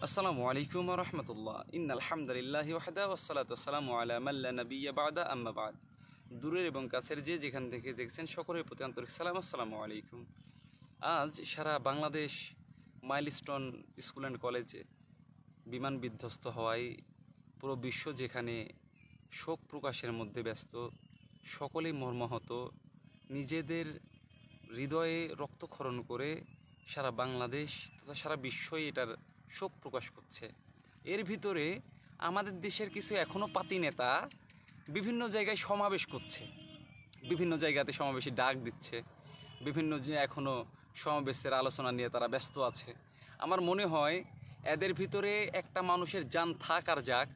আসসালামু আলাইকুম ওয়া রাহমাতুল্লাহ। ইন্নাল হামদুলিল্লাহি ওয়াহদা ওয়াসসালাতু ওয়াসসালামু আলা মান লা নাবিয়্যা বা'দা আম্মা বা'দ। দূরের এবং কাছের যে যেখান থেকে দেখছেন সকলের প্রতি আন্তরিক সালাম, আসসালামু আলাইকুম। আজ সারা বাংলাদেশ মাইলস্টোন স্কুল অ্যান্ড কলেজে বিমান বিধ্বস্ত হওয়ায় পুরো বিশ্ব যেখানে শোক প্রকাশের মধ্যে ব্যস্ত, সকলেই মর্মাহত, নিজেদের হৃদয়ে রক্তক্ষরণ করে সারা বাংলাদেশ তথা সারা বিশ্বই এটার শোক প্রকাশ করছে। এর ভিতরে আমাদের দেশের কিছু এখনও পাতি নেতা বিভিন্ন জায়গায় সমাবেশ করছে, বিভিন্ন জায়গাতে সমাবেশে ডাক দিচ্ছে, বিভিন্ন যে এখনও সমাবেশের আলোচনা নিয়ে তারা ব্যস্ত আছে। আমার মনে হয় এদের ভিতরে একটা মানুষের জান থাক আর যাক,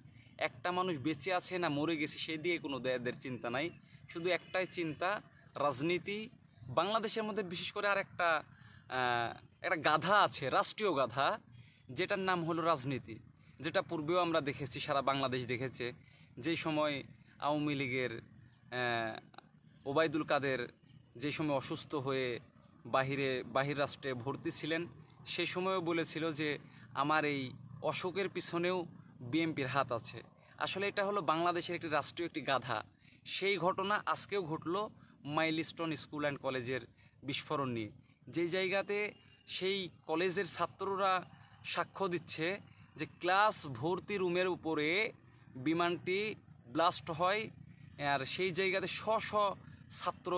একটা মানুষ বেঁচে আছে না মরে গেছে সেই দিয়ে কোনো এদের চিন্তা নাই। শুধু একটাই চিন্তা, রাজনীতি। বাংলাদেশের মধ্যে বিশেষ করে আর একটা গাধা আছে, রাষ্ট্রীয় গাধা, যেটার নাম হলো রাজনীতি। যেটা পূর্বেও আমরা দেখেছি, সারা বাংলাদেশ দেখেছে। যেই সময় আওয়ামী লীগের ওবায়দুল কাদের যে সময় অসুস্থ হয়ে বাহির রাষ্ট্রে ভর্তি ছিলেন, সেই সময়ও বলেছিল যে আমার এই অসুখের পিছনেও বিএনপির হাত আছে। আসলে এটা হলো বাংলাদেশের একটি রাষ্ট্রীয় একটি গাধা। সেই ঘটনা আজকেও ঘটলো মাইলস্টোন স্কুল অ্যান্ড কলেজের বিস্ফোরণ নিয়ে, যে জায়গাতে সেই কলেজের ছাত্ররা সাক্ষ্য দিচ্ছে যে ক্লাস ভর্তি রুমের উপরে বিমানটি ব্লাস্ট হয়, আর সেই জায়গাতে ছাত্র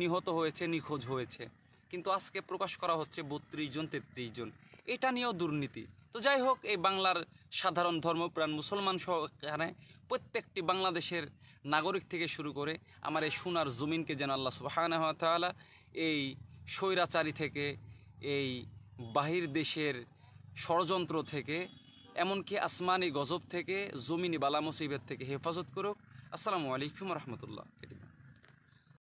নিহত হয়েছে, নিখোঁজ হয়েছে। কিন্তু আজকে প্রকাশ করা হচ্ছে 32 জন 33 জন। এটা নিয়েও দুর্নীতি। তো যাই হোক, এই বাংলার সাধারণ ধর্মপ্রাণ মুসলমান সহ এখানে প্রত্যেকটি বাংলাদেশের নাগরিক থেকে শুরু করে আমার এই সোনার জমিনকে যেন আল্লাহ সুবহানাহু ওয়া তাআলা এই স্বৈরাচারী থেকে, এই বাহির দেশের ষড়যন্ত্র থেকে, এমনকি আসমানি গজব থেকে, জমিনি বালা মুসিবত থেকে হেফাজত করুক। আসসালামু আলাইকুম ওয়া রাহমাতুল্লাহ।